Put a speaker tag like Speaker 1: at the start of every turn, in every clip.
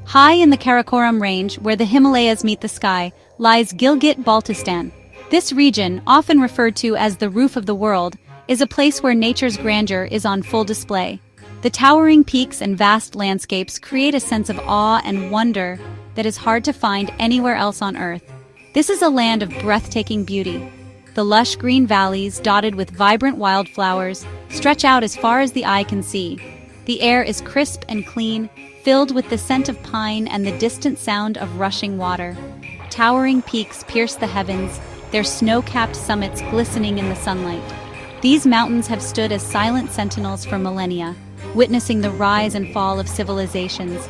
Speaker 1: High in the Karakoram range, where the Himalayas meet the sky, lies Gilgit-Baltistan. This region, often referred to as the roof of the world, is a place where nature's grandeur is on full display. The towering peaks and vast landscapes create a sense of awe and wonder that is hard to find anywhere else on Earth. This is a land of breathtaking beauty. The lush green valleys, dotted with vibrant wildflowers, stretch out as far as the eye can see. The air is crisp and clean, filled with the scent of pine and the distant sound of rushing water. Towering peaks pierce the heavens, their snow-capped summits glistening in the sunlight. These mountains have stood as silent sentinels for millennia, witnessing the rise and fall of civilizations.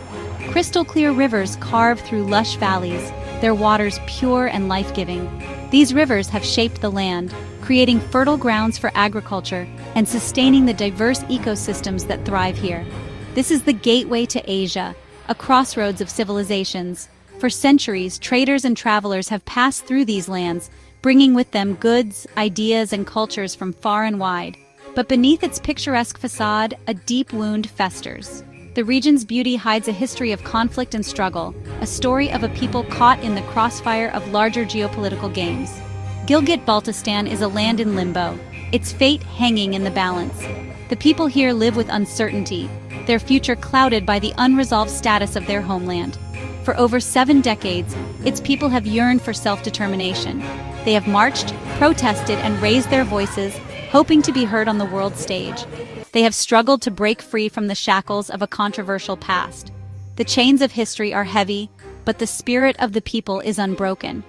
Speaker 1: Crystal-clear rivers carve through lush valleys, their waters pure and life-giving. These rivers have shaped the land, creating fertile grounds for agriculture and sustaining the diverse ecosystems that thrive here. This is the gateway to Asia, a crossroads of civilizations. For centuries, traders and travelers have passed through these lands, bringing with them goods, ideas, and cultures from far and wide. But beneath its picturesque facade, a deep wound festers. The region's beauty hides a history of conflict and struggle, a story of a people caught in the crossfire of larger geopolitical games. Gilgit-Baltistan is a land in limbo, its fate hanging in the balance. The people here live with uncertainty, their future clouded by the unresolved status of their homeland. For over 7 decades, its people have yearned for self-determination. They have marched, protested, and raised their voices, hoping to be heard on the world stage. They have struggled to break free from the shackles of a controversial past. The chains of history are heavy, but the spirit of the people is unbroken.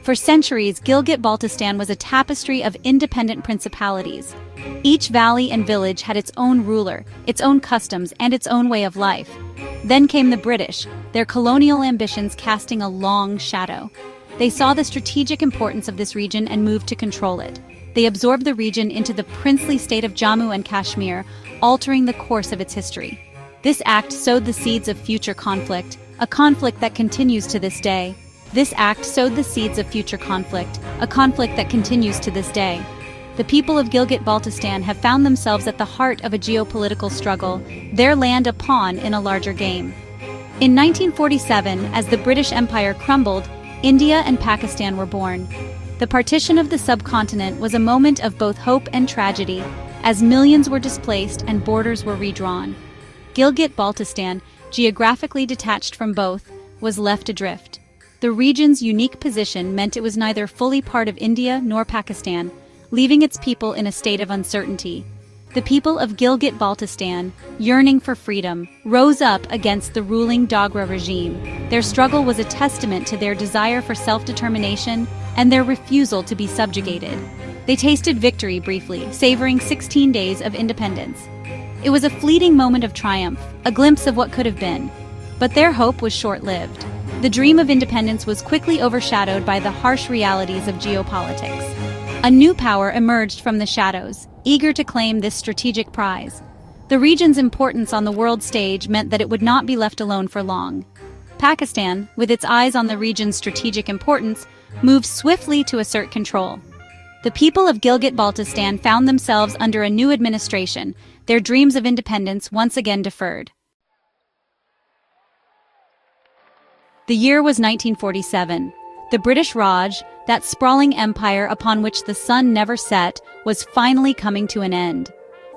Speaker 1: For centuries, Gilgit-Baltistan was a tapestry of independent principalities. Each valley and village had its own ruler, its own customs, and its own way of life. Then came the British, their colonial ambitions casting a long shadow. They saw the strategic importance of this region and moved to control it. They absorbed the region into the princely state of Jammu and Kashmir, altering the course of its history. This act sowed the seeds of future conflict, a conflict that continues to this day. This act sowed the seeds of future conflict, a conflict that continues to this day. The people of Gilgit-Baltistan have found themselves at the heart of a geopolitical struggle, their land a pawn in a larger game. In 1947, as the British Empire crumbled, India and Pakistan were born. The partition of the subcontinent was a moment of both hope and tragedy, as millions were displaced and borders were redrawn. Gilgit-Baltistan, geographically detached from both, was left adrift. The region's unique position meant it was neither fully part of India nor Pakistan, leaving its people in a state of uncertainty. The people of Gilgit-Baltistan, yearning for freedom, rose up against the ruling Dogra regime. Their struggle was a testament to their desire for self-determination and their refusal to be subjugated. They tasted victory briefly, savoring 16 days of independence. It was a fleeting moment of triumph, a glimpse of what could have been. But their hope was short-lived. The dream of independence was quickly overshadowed by the harsh realities of geopolitics. A new power emerged from the shadows, eager to claim this strategic prize. The region's importance on the world stage meant that it would not be left alone for long. Pakistan, with its eyes on the region's strategic importance, moved swiftly to assert control. The people of Gilgit-Baltistan found themselves under a new administration, their dreams of independence once again deferred. The year was 1947. The British Raj, that sprawling empire upon which the sun never set, was finally coming to an end.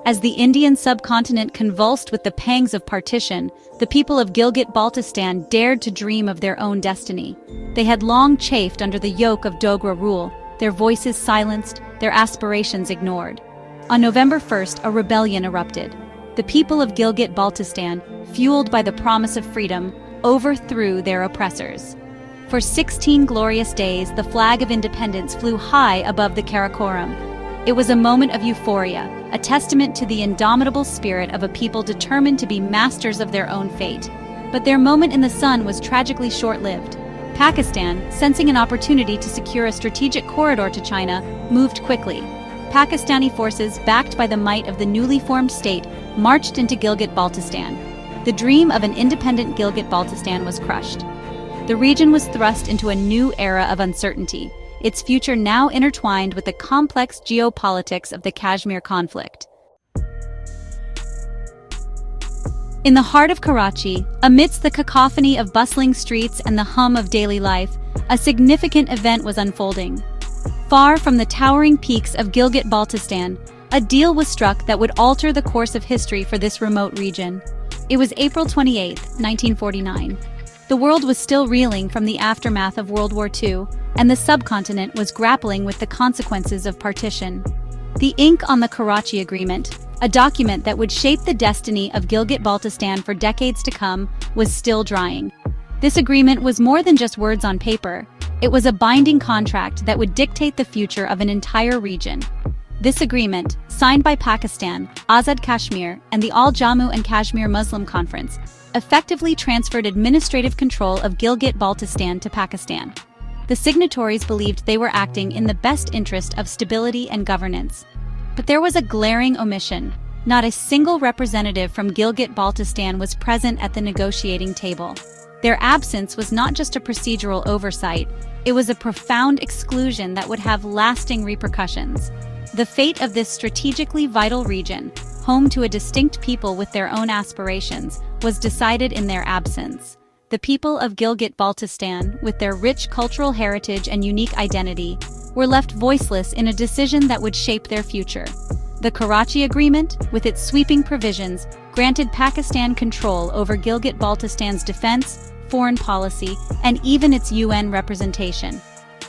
Speaker 1: As the Indian subcontinent convulsed with the pangs of partition, the people of Gilgit-Baltistan dared to dream of their own destiny. They had long chafed under the yoke of Dogra rule, their voices silenced, their aspirations ignored. On November 1st, a rebellion erupted. The people of Gilgit-Baltistan, fueled by the promise of freedom, overthrew their oppressors. For 16 glorious days, the flag of independence flew high above the Karakoram. It was a moment of euphoria, a testament to the indomitable spirit of a people determined to be masters of their own fate. But their moment in the sun was tragically short-lived. Pakistan, sensing an opportunity to secure a strategic corridor to China, moved quickly. Pakistani forces, backed by the might of the newly formed state, marched into Gilgit-Baltistan. The dream of an independent Gilgit-Baltistan was crushed. The region was thrust into a new era of uncertainty, its future now intertwined with the complex geopolitics of the Kashmir conflict. In the heart of Karachi, amidst the cacophony of bustling streets and the hum of daily life, a significant event was unfolding. Far from the towering peaks of Gilgit-Baltistan, a deal was struck that would alter the course of history for this remote region. It was April 28, 1949. The world was still reeling from the aftermath of World War II, and the subcontinent was grappling with the consequences of partition. The ink on the Karachi Agreement, a document that would shape the destiny of Gilgit-Baltistan for decades to come, was still drying. This agreement was more than just words on paper. It was a binding contract that would dictate the future of an entire region. This agreement, signed by Pakistan, Azad Kashmir, and the Jammu and Kashmir Muslim Conference, effectively transferred administrative control of Gilgit-Baltistan to Pakistan. The signatories believed they were acting in the best interest of stability and governance. But there was a glaring omission. Not a single representative from Gilgit-Baltistan was present at the negotiating table. Their absence was not just a procedural oversight, it was a profound exclusion that would have lasting repercussions. The fate of this strategically vital region, home to a distinct people with their own aspirations, was decided in their absence. The people of Gilgit-Baltistan, with their rich cultural heritage and unique identity, were left voiceless in a decision that would shape their future. The Karachi Agreement, with its sweeping provisions, granted Pakistan control over Gilgit-Baltistan's defense, foreign policy, and even its UN representation.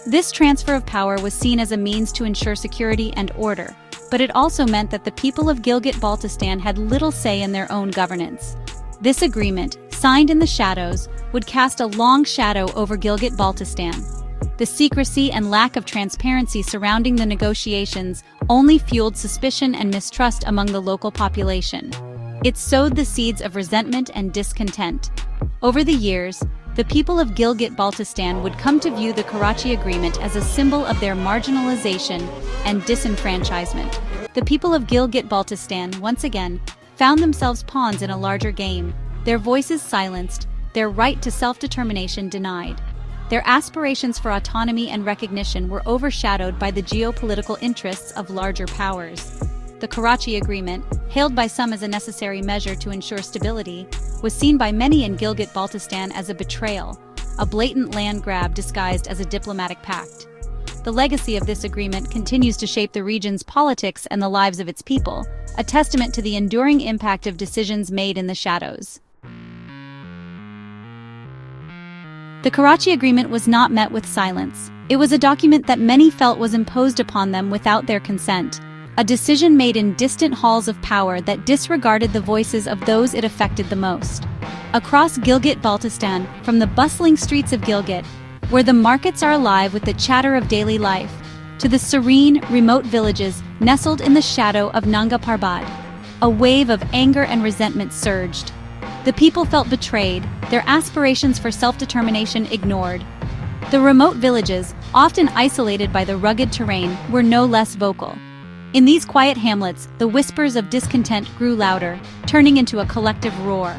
Speaker 1: This transfer of power was seen as a means to ensure security and order, but it also meant that the people of Gilgit-Baltistan had little say in their own governance. This agreement, signed in the shadows, would cast a long shadow over Gilgit-Baltistan. The secrecy and lack of transparency surrounding the negotiations only fueled suspicion and mistrust among the local population. It sowed the seeds of resentment and discontent. Over the years, the people of Gilgit-Baltistan would come to view the Karachi Agreement as a symbol of their marginalization and disenfranchisement. The people of Gilgit-Baltistan, once again, found themselves pawns in a larger game, their voices silenced, their right to self-determination denied. Their aspirations for autonomy and recognition were overshadowed by the geopolitical interests of larger powers. The Karachi Agreement, hailed by some as a necessary measure to ensure stability, was seen by many in Gilgit-Baltistan as a betrayal, a blatant land grab disguised as a diplomatic pact. The legacy of this agreement continues to shape the region's politics and the lives of its people, a testament to the enduring impact of decisions made in the shadows. The Karachi Agreement was not met with silence. It was a document that many felt was imposed upon them without their consent, a decision made in distant halls of power that disregarded the voices of those it affected the most. Across Gilgit-Baltistan, from the bustling streets of Gilgit, where the markets are alive with the chatter of daily life, to the serene, remote villages nestled in the shadow of Nanga Parbat, a wave of anger and resentment surged. The people felt betrayed, their aspirations for self-determination ignored. The remote villages, often isolated by the rugged terrain, were no less vocal. In these quiet hamlets, the whispers of discontent grew louder, turning into a collective roar.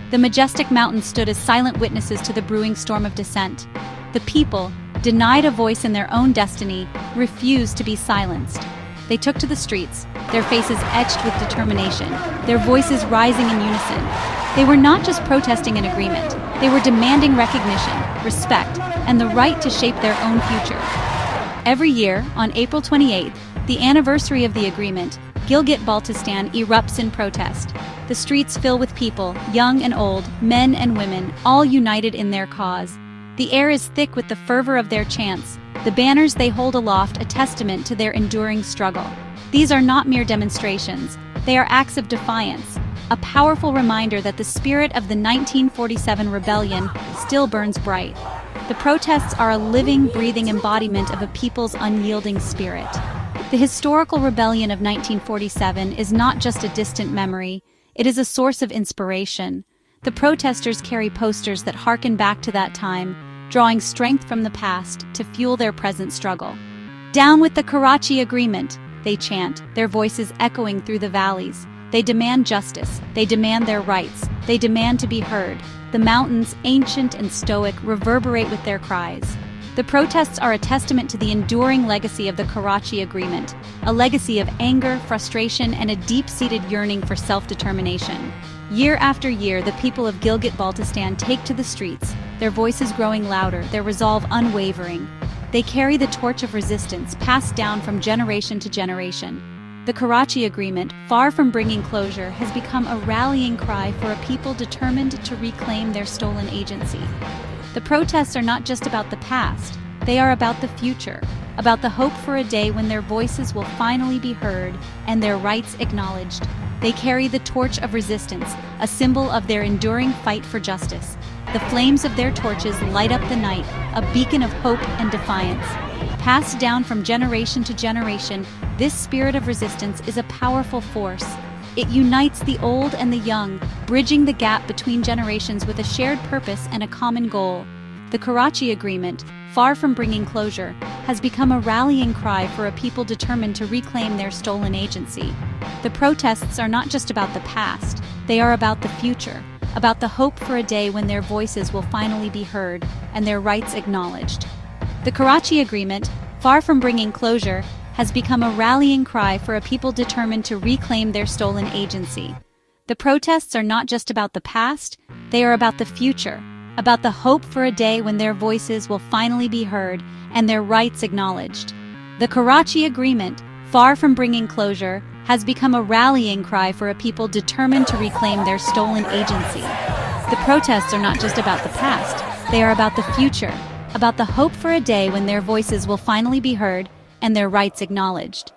Speaker 1: The majestic mountains stood as silent witnesses to the brewing storm of dissent. The people, denied a voice in their own destiny, refused to be silenced. They took to the streets, their faces etched with determination, their voices rising in unison. They were not just protesting an agreement, they were demanding recognition, respect, and the right to shape their own future. Every year, on April 28th, the anniversary of the agreement, Gilgit-Baltistan erupts in protest. The streets fill with people, young and old, men and women, all united in their cause. The air is thick with the fervor of their chants, the banners they hold aloft a testament to their enduring struggle. These are not mere demonstrations, they are acts of defiance, a powerful reminder that the spirit of the 1947 rebellion still burns bright. The protests are a living, breathing embodiment of a people's unyielding spirit. The historical rebellion of 1947 is not just a distant memory, it is a source of inspiration. The protesters carry posters that harken back to that time, drawing strength from the past to fuel their present struggle. "Down with the Karachi Agreement," they chant, their voices echoing through the valleys. They demand justice, they demand their rights, they demand to be heard. The mountains, ancient and stoic, reverberate with their cries. The protests are a testament to the enduring legacy of the Karachi Agreement, a legacy of anger, frustration, and a deep-seated yearning for self-determination. Year after year, the people of Gilgit-Baltistan take to the streets, their voices growing louder, their resolve unwavering. They carry the torch of resistance passed down from generation to generation. The Karachi Agreement, far from bringing closure, has become a rallying cry for a people determined to reclaim their stolen agency. The protests are not just about the past, they are about the future, about the hope for a day when their voices will finally be heard and their rights acknowledged. They carry the torch of resistance, a symbol of their enduring fight for justice. The flames of their torches light up the night, a beacon of hope and defiance. Passed down from generation to generation, this spirit of resistance is a powerful force. It unites the old and the young, bridging the gap between generations with a shared purpose and a common goal. The Karachi Agreement, far from bringing closure, has become a rallying cry for a people determined to reclaim their stolen agency. The protests are not just about the past, they are about the future, about the hope for a day when their voices will finally be heard and their rights acknowledged. The Karachi Agreement, far from bringing closure, has become a rallying cry for a people determined to reclaim their stolen agency. The protests are not just about the past, they are about the future, about the hope for a day when their voices will finally be heard and their rights acknowledged. The Karachi Agreement, far from bringing closure, has become a rallying cry for a people determined to reclaim their stolen agency. The protests are not just about the past, they are about the future, about the hope for a day when their voices will finally be heard and their rights acknowledged.